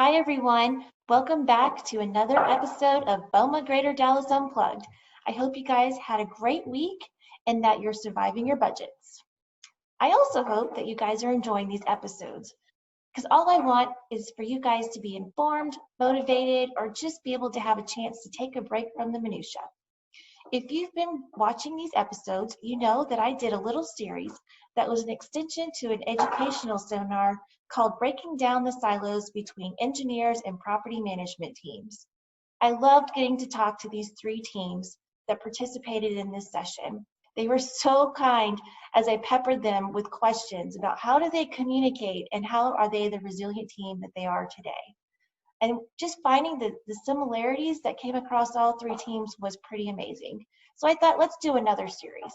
Hi, everyone. Welcome back to another episode of BOMA Greater Dallas Unplugged. I hope you guys had a great week and that you're surviving your budgets. I also hope that you guys are enjoying these episodes because all I want is for you guys to be informed, motivated, or just be able to have a chance to take a break from the minutia. If you've been watching these episodes, you know that I did a little series that was an extension to an educational seminar called Breaking Down the Silos Between Engineers and Property Management Teams. I loved getting to talk to these three teams that participated in this session. They were so kind as I peppered them with questions about how do they communicate and how are they the resilient team that they are today. And just finding the similarities that came across all three teams was pretty amazing. So I thought, let's do another series.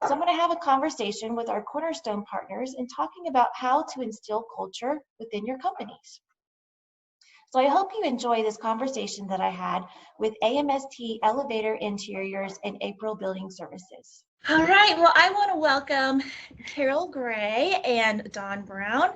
So I'm going to have a conversation with our cornerstone partners and talking about how to instill culture within your companies. So I hope you enjoy this conversation that I had with AMST Elevator Interiors and April Building Services. All right, well, I want to welcome Carol Gray and Don Brown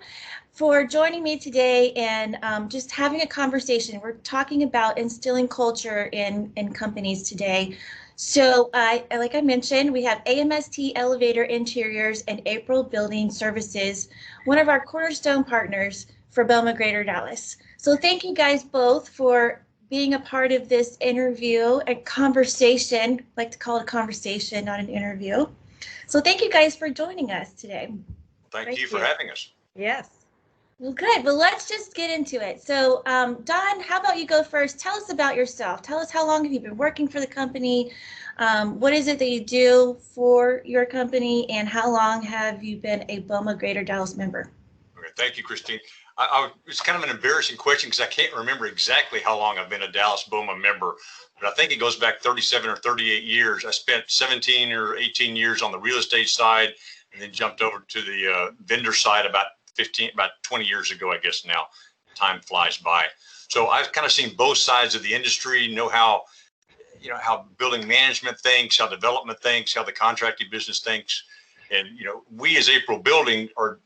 for joining me today and just having a conversation. We're talking about instilling culture in companies today. So like I mentioned, we have AMST Elevator Interiors and April Building Services, one of our cornerstone partners for BOMA Greater Dallas. So thank you guys both for being a part of this interview, a conversation. I like to call it a conversation, not an interview. So thank you guys for joining us today. Thank you for having us. Yes. Well, good. Well, let's just get into it. So, Don, how about you go first? Tell us about yourself. Tell us how long have you been working for the company? What is it that you do for your company? And how long have you been a BOMA Greater Dallas member? Okay, thank you, Kristine. It's kind of an embarrassing question because I can't remember exactly how long I've been a Dallas BOMA member, but I think it goes back 37 or 38 years. I spent 17 or 18 years on the real estate side and then jumped over to the vendor side about 20 years ago, I guess now. Time flies by. So I've kind of seen both sides of the industry, know how building management thinks, how development thinks, how the contracting business thinks. And, we as April Building are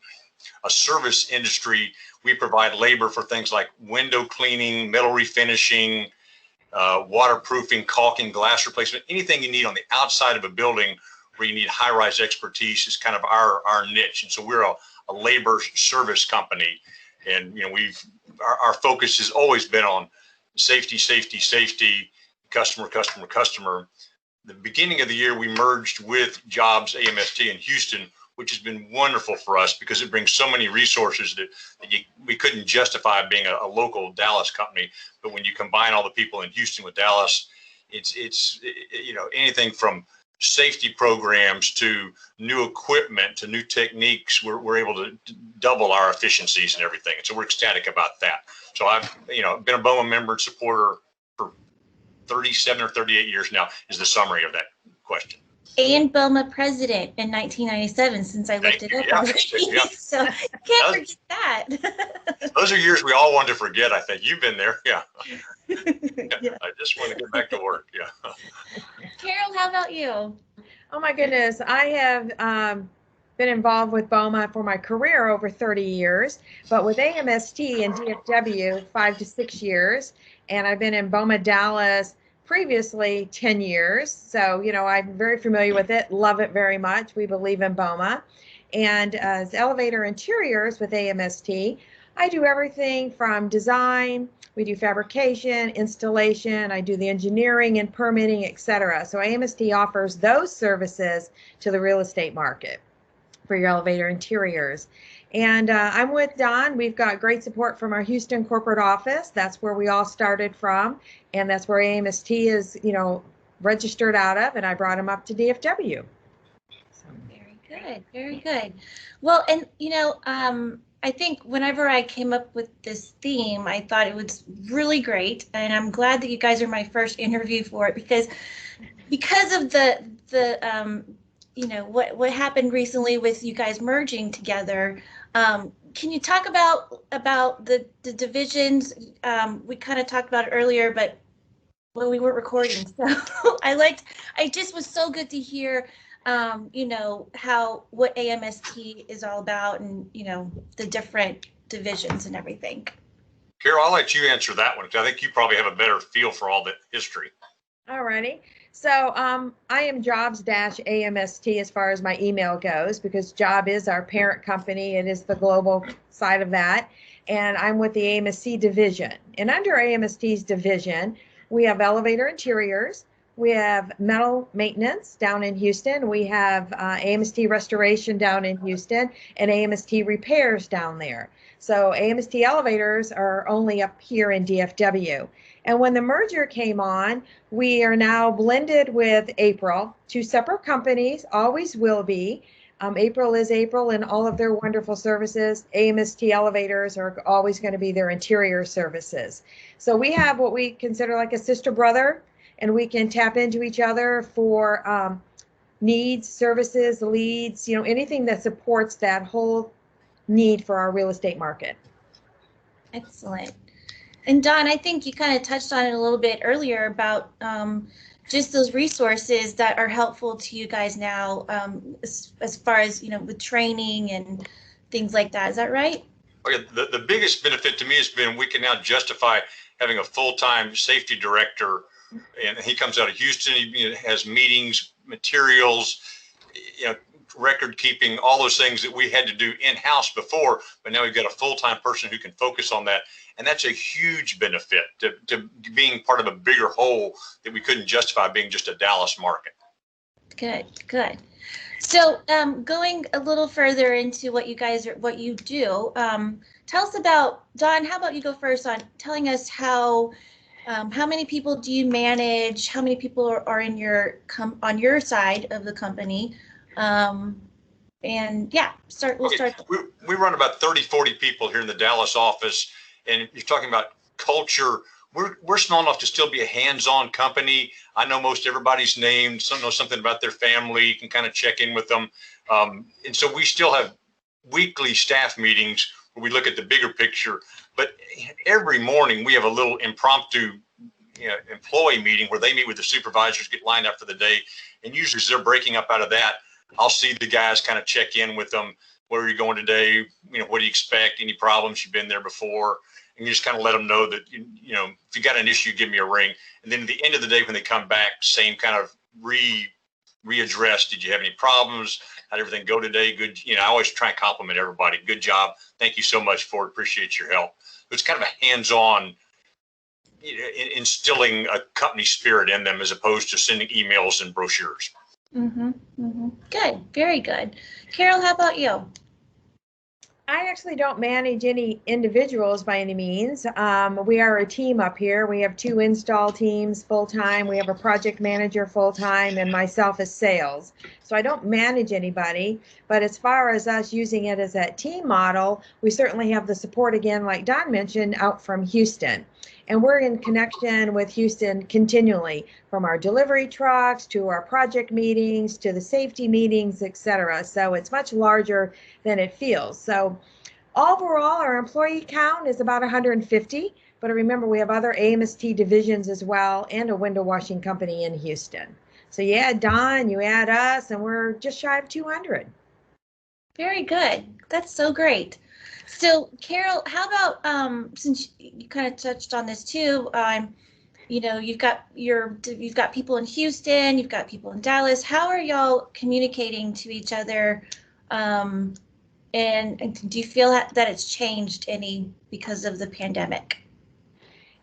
a service industry. We provide labor for things like window cleaning, metal refinishing, waterproofing, caulking, glass replacement, anything you need on the outside of a building where you need high-rise expertise is kind of our niche. And so we're a labor service company. And, our focus has always been on safety, customer. The beginning of the year, we merged with Jobs AMST in Houston, which has been wonderful for us because it brings so many resources that we couldn't justify being a local Dallas company. But when you combine all the people in Houston with Dallas, it's anything from safety programs to new equipment to new techniques. We're able to double our efficiencies and everything. And so we're ecstatic about that. So I've been a BOMA member and supporter for 37 or 38 years now is the summary of that question. And BOMA president in 1997, since I looked it up already. Yeah. So can't forget that. Those are years we all want to forget, I think. You've been there, yeah. Yeah. I just want to get back to work, yeah. Carol, how about you? Oh my goodness, I have been involved with BOMA for my career over 30 years, but with AMST and DFW 5 to 6 years, and I've been in BOMA Dallas previously 10 years. So, I'm very familiar with it, love it very much. We believe in BOMA. And as Elevator Interiors with AMST, I do everything from design, we do fabrication, installation, I do the engineering and permitting, etc. So AMST offers those services to the real estate market for your elevator interiors. And I'm with Don. We've got great support from our Houston corporate office. That's where we all started from. And that's where AMST is, registered out of. And I brought him up to DFW. So. Very good. Well, and, I think whenever I came up with this theme, I thought it was really great. And I'm glad that you guys are my first interview for it because of the what happened recently with you guys merging together. Can you talk about the divisions? We kind of talked about it earlier, but when we weren't recording. So I just was so good to hear, what AMST is all about and, the different divisions and everything. Carol, I'll let you answer that one, because I think you probably have a better feel for all the history. Alrighty. So I am jobs-AMST as far as my email goes, because Job is our parent company. It is the global side of that. And I'm with the AMST division. And under AMST's division, we have elevator interiors. We have metal maintenance down in Houston. We have AMST restoration down in Houston and AMST repairs down there. So AMST elevators are only up here in DFW. And when the merger came on, we are now blended with April, two separate companies, always will be. April is April and all of their wonderful services. AMST elevators are always going to be their interior services. So we have what we consider like a sister brother, and we can tap into each other for needs, services, leads, anything that supports that whole need for our real estate market. Excellent. And Don, I think you kind of touched on it a little bit earlier about just those resources that are helpful to you guys now, as far as, with training and things like that. Is that right? Okay, the biggest benefit to me has been we can now justify having a full-time safety director, and he comes out of Houston. He has meetings, materials, record keeping, all those things that we had to do in-house before, but now we've got a full-time person who can focus on that. And that's a huge benefit to being part of a bigger whole that we couldn't justify being just a Dallas market. Good, good. So going a little further into what you do, tell us about, Don, how about you go first on telling us how many people do you manage? How many people are in on your side of the company? And yeah, we'll start. We run about 30, 40 people here in the Dallas office. And you're talking about culture. We're small enough to still be a hands-on company. I know most everybody's name. Some know something about their family. You can kind of check in with them. And so we still have weekly staff meetings where we look at the bigger picture. But every morning we have a little impromptu employee meeting where they meet with the supervisors, get lined up for the day. And usually as they're breaking up out of that, I'll see the guys kind of check in with them. Where are you going today? What do you expect? Any problems? You've been there before. And you just kind of let them know that, if you got an issue, give me a ring. And then at the end of the day, when they come back, same kind of readdress. Did you have any problems? How'd everything go today? Good. I always try and compliment everybody. Good job. Thank you so much for it. Appreciate your help. It's kind of a hands-on, instilling a company spirit in them as opposed to sending emails and brochures. Mm-hmm, mm-hmm. Good. Very good. Carol, how about you? I actually don't manage any individuals by any means. We are a team up here. We have 2 install teams full-time. We have a project manager full-time and myself as sales. So I don't manage anybody, but as far as us using it as that team model, we certainly have the support, again, like Don mentioned, out from Houston. And we're in connection with Houston continually, from our delivery trucks to our project meetings to the safety meetings, etc. So it's much larger than it feels. So overall, our employee count is about 150. But remember, we have other AMST divisions as well and a window washing company in Houston. So you add Don, you add us, and we're just shy of 200. Very good. That's so great. So Carol, how about since you kind of touched on this too, you've got people in Houston, you've got people in Dallas. How are y'all communicating to each other? And do you feel that it's changed any because of the pandemic?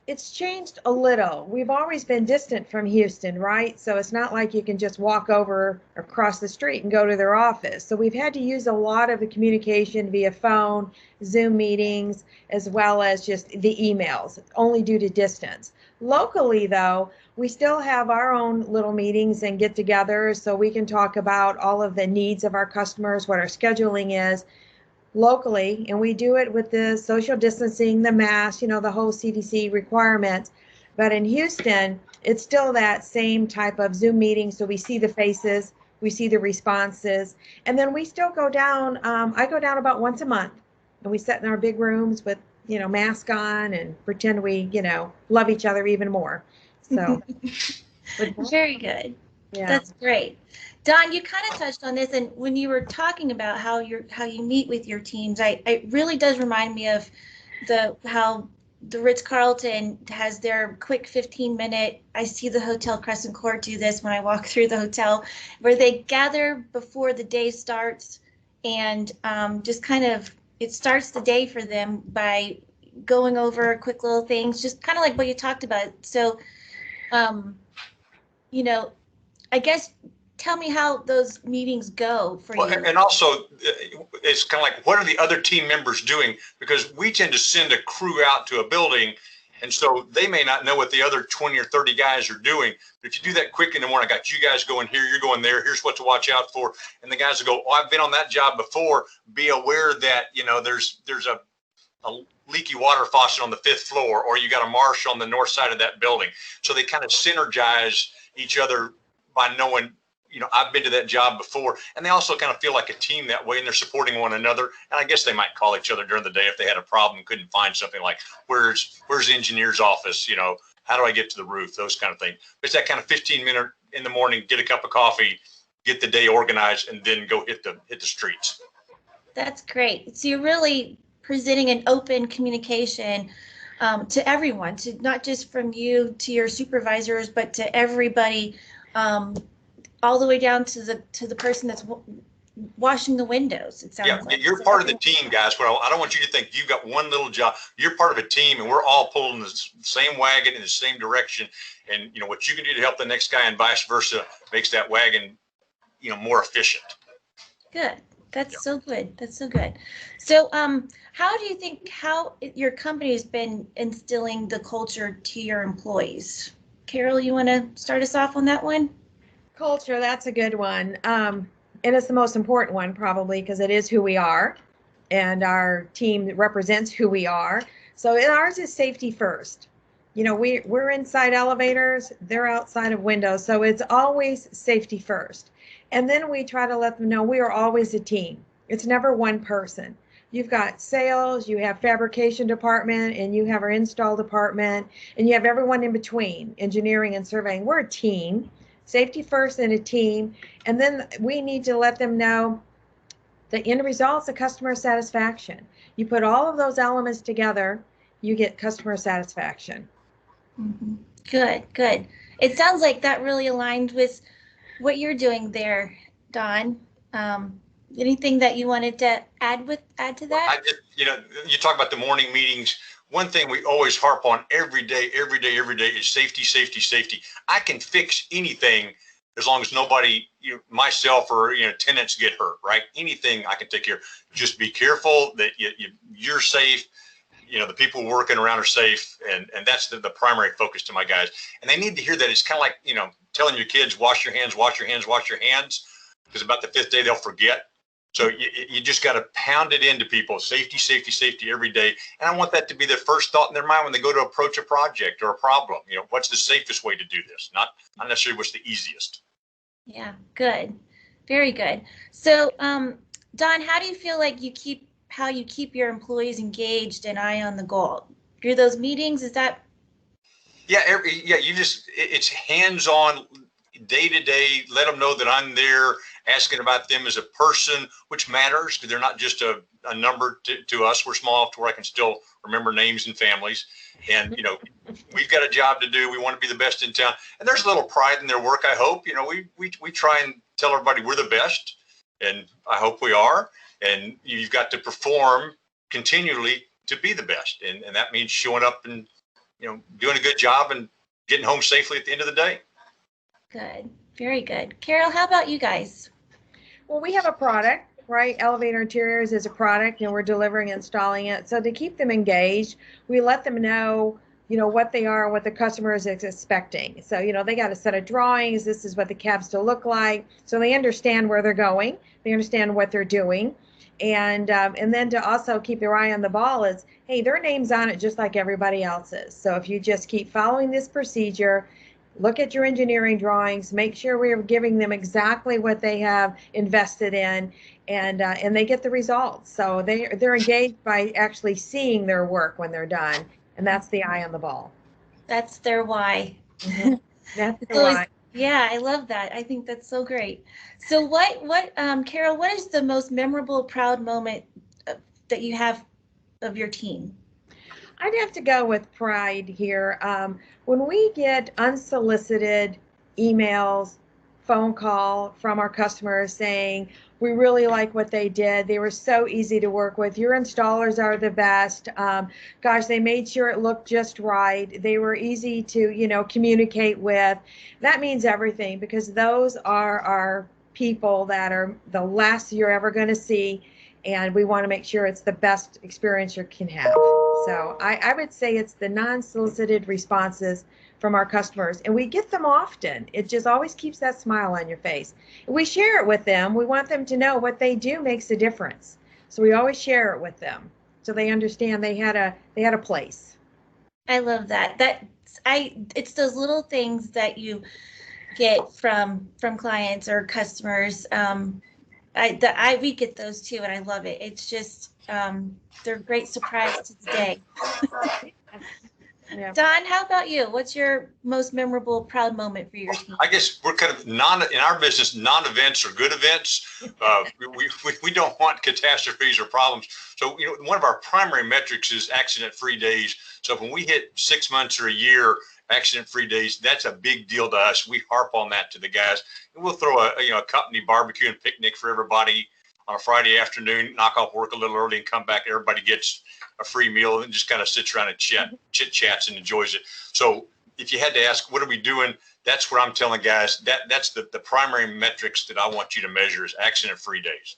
It's changed a little. We've always been distant from Houston, right? So it's not like you can just walk over across the street and go to their office. So we've had to use a lot of the communication via phone, Zoom meetings, as well as just the emails, only due to distance. Locally, though, we still have our own little meetings and get-togethers, so we can talk about all of the needs of our customers, what our scheduling is, locally, and we do it with the social distancing, the mask, the whole CDC requirements. But in Houston, it's still that same type of Zoom meeting. So we see the faces, we see the responses, and then we still go down. I go down about once a month, and we sit in our big rooms with, mask on and pretend we, love each other even more. So very good. Yeah. That's great. Don, you kind of touched on this, and when you were talking about how you meet with your teams, it really does remind me of how the Ritz-Carlton has their quick 15-minute, I see the Hotel Crescent Court do this when I walk through the hotel, where they gather before the day starts and just kind of, it starts the day for them by going over quick little things, just kind of like what you talked about. So, you know, I guess tell me how those meetings go for Well, you. and also, it's kind of like, what are the other team members doing? Because we tend to send a crew out to a building, and so they may not know what the other 20 or 30 guys are doing. But if you do that quick in the morning, I got you guys going here, you're going there, here's what to watch out for. And the guys will go, oh, I've been on that job before. Be aware that, you know, there's a leaky water faucet on the 5th floor, or you got a marsh on the north side of that building. So they kind of synergize each other by knowing, you know, I've been to that job before, and they also kind of feel like a team that way, and they're supporting one another. And I guess they might call each other during the day if they had a problem, couldn't find something, like where's the engineer's office, you know, how do I get to the roof, those kind of things. But it's that kind of 15-minute in the morning, get a cup of coffee, get the day organized, and then go hit the streets. That's great. So you're really presenting an open communication to everyone, to not just from you to your supervisors, but to everybody, all the way down to the person that's washing the windows. It sounds like you're part of the team, guys. But I don't want you to think you've got one little job. You're part of a team, and we're all pulling the same wagon in the same direction. And you know what you can do to help the next guy, and vice versa, makes that wagon, you know, more efficient. Good. That's so good. That's so good. So, how do you think your company has been instilling the culture to your employees? Carol, you want to start us off on that one? Culture, that's a good one. And it's the most important one probably because it is who we are and our team represents who we are. So ours is safety first. You know, we're inside elevators, they're outside of windows. So it's always safety first. And then we try to let them know we are always a team. It's never one person. You've got sales, you have fabrication department, and you have our install department, and you have everyone in between, engineering and surveying. We're a team, safety first and a team. And then we need to let them know the end result's a customer satisfaction. You put all of those elements together, you get customer satisfaction. Mm-hmm. Good, good. It sounds like that really aligned with what you're doing there, Don. Anything that you wanted to add to that? You know, you talk about the morning meetings. One thing we always harp on every day is safety, safety, safety. I can fix anything as long as nobody, you know, myself or, you know, tenants get hurt, right? Anything I can take care of. Just be careful that you're safe. You know, the people working around are safe, and that's the primary focus to my guys. And they need to hear that. It's kind of like, you know, telling your kids, wash your hands, wash your hands, wash your hands, because about the 5th day they'll forget. So you just got to pound it into people, safety, safety, safety every day. And I want that to be their first thought in their mind when they go to approach a project or a problem. You know, what's the safest way to do this? Not necessarily what's the easiest. Yeah, good. Very good. So, Don, how do you feel like you keep your employees engaged and eye on the goal? Through those meetings, is that? Yeah, it's hands-on, day to day. Let them know that I'm there, asking about them as a person, which matters because they're not just a number to us. We're small enough to where I can still remember names and families. And, you know, we've got a job to do. We want to be the best in town. And there's a little pride in their work, I hope. You know, we try and tell everybody we're the best, and I hope we are. And you've got to perform continually to be the best. And that means showing up and, you know, doing a good job and getting home safely at the end of the day. Good. Very good. Carol, how about you guys? Well, we have a product, right? Elevator Interiors is a product, and we're delivering and installing it. So to keep them engaged, we let them know, you know, what they are, what the customer is expecting. So, you know, they got a set of drawings. This is what the cabs to look like. So they understand where they're going. They understand what they're doing. And then to also keep their eye on the ball is, hey, their name's on it just like everybody else's. So if you just keep following this procedure, look at your engineering drawings, make sure we're giving them exactly what they have invested in, and they get the results. So they're engaged by actually seeing their work when they're done, and that's the eye on the ball. That's their why. Mm-hmm. That's their why. Yeah, I love that. I think that's so great. So Carol, what is the most memorable, proud moment that you have of your team? I'd have to go with pride here. When we get unsolicited emails, phone call from our customers saying, we really like what they did. They were so easy to work with. Your installers are the best. Gosh, they made sure it looked just right. They were easy to, communicate with. That means everything, because those are our people that are the last you're ever going to see, and we want to make sure it's the best experience you can have. So I would say it's the non-solicited responses from our customers, and we get them often. It just always keeps that smile on your face. We share it with them. We want them to know what they do makes a difference. So we always share it with them so they understand they had a place. I love that. It's those little things that you get from clients or customers. We get those too, and I love it. It's just they're a great surprise to the day. Yeah. Don, how about you? What's your most memorable, proud moment for your team? I guess we're kind of in our business, non-events are good events. We don't want catastrophes or problems. So, one of our primary metrics is accident-free days. So when we hit 6 months or a year accident-free days, that's a big deal to us. We harp on that to the guys. And we'll throw a company barbecue and picnic for everybody on a Friday afternoon, knock off work a little early and come back. Everybody gets a free meal and just kind of sits around and chit chats and enjoys it. So if you had to ask, what are we doing? That's what I'm telling guys. That's the primary metrics that I want you to measure is accident-free days.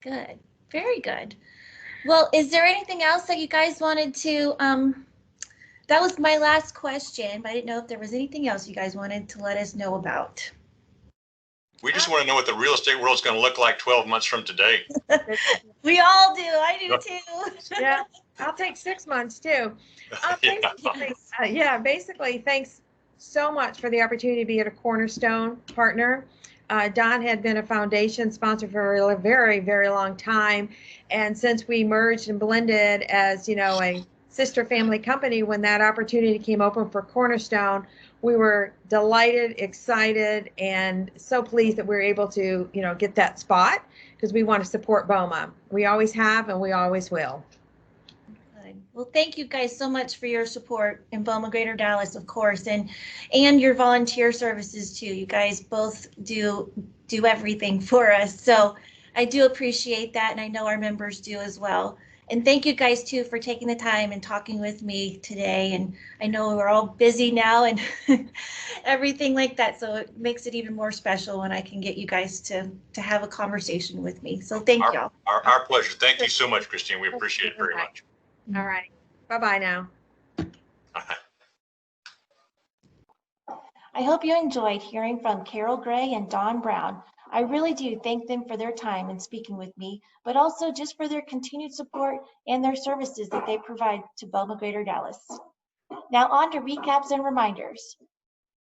Good, very good. Well, is there anything else that you guys wanted to? That was my last question, but I didn't know if there was anything else you guys wanted to let us know about. We just want to know what the real estate world is going to look like 12 months from today. We all do. I do too. Yeah, I'll take 6 months too. Basically, thanks so much for the opportunity to be a Cornerstone partner. Don had been a foundation sponsor for a very, very long time. And since we merged and blended as, a sister family company, when that opportunity came open for Cornerstone, we were delighted, excited, and so pleased that we were able to, get that spot, because we want to support BOMA. We always have, and we always will. Good. Well, thank you guys so much for your support in BOMA Greater Dallas, of course, and your volunteer services too. You guys both do everything for us. So I do appreciate that, and I know our members do as well. And thank you guys too for taking the time and talking with me today. And I know we're all busy now and everything like that. So it makes it even more special when I can get you guys to have a conversation with me. So thank y'all. Our pleasure. Thank you so much, Kristine. We appreciate it very much. All right. Bye-bye now. I hope you enjoyed hearing from Carol Gray and Don Brown. I really do thank them for their time in speaking with me, but also just for their continued support and their services that they provide to BOMA Greater Dallas. Now on to recaps and reminders.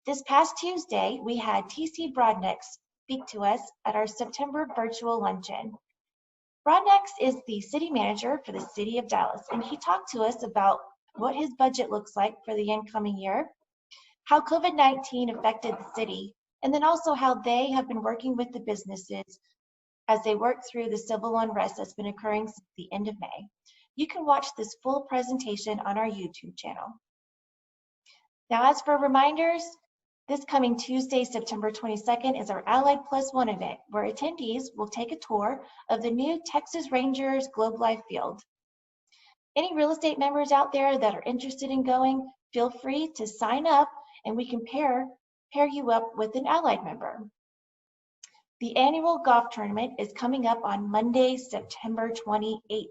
This past Tuesday, we had TC Broadnex speak to us at our September virtual luncheon. Broadnex is the city manager for the city of Dallas, and he talked to us about what his budget looks like for the incoming year, how COVID-19 affected the city, and then also how they have been working with the businesses as they work through the civil unrest that's been occurring since the end of May. You can watch this full presentation on our YouTube channel. Now, as for reminders, this coming Tuesday, September 22nd is our Allied Plus One event, where attendees will take a tour of the new Texas Rangers Globe Life Field. Any real estate members out there that are interested in going, feel free to sign up and we can pair you up with an Allied member. The annual golf tournament is coming up on Monday, September 28th.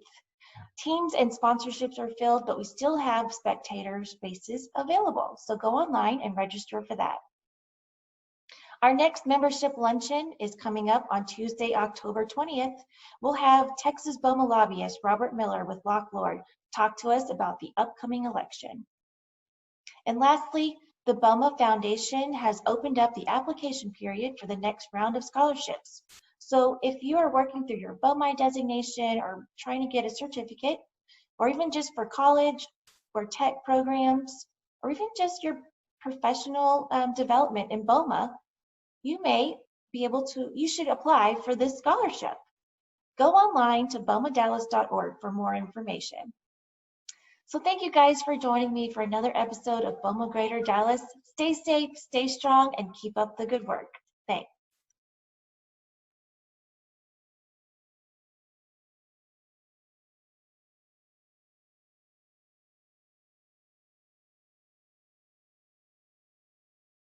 Teams and sponsorships are filled, but we still have spectator spaces available. So go online and register for that. Our next membership luncheon is coming up on Tuesday, October 20th. We'll have Texas BOMA lobbyist Robert Miller with Lock Lord talk to us about the upcoming election. And lastly, the BOMA Foundation has opened up the application period for the next round of scholarships. So if you are working through your BOMA designation or trying to get a certificate, or even just for college or tech programs, or even just your professional development in BOMA, you should apply for this scholarship. Go online to bomadallas.org for more information. So thank you guys for joining me for another episode of BOMA Greater Dallas. Stay safe, stay strong, and keep up the good work. Thanks.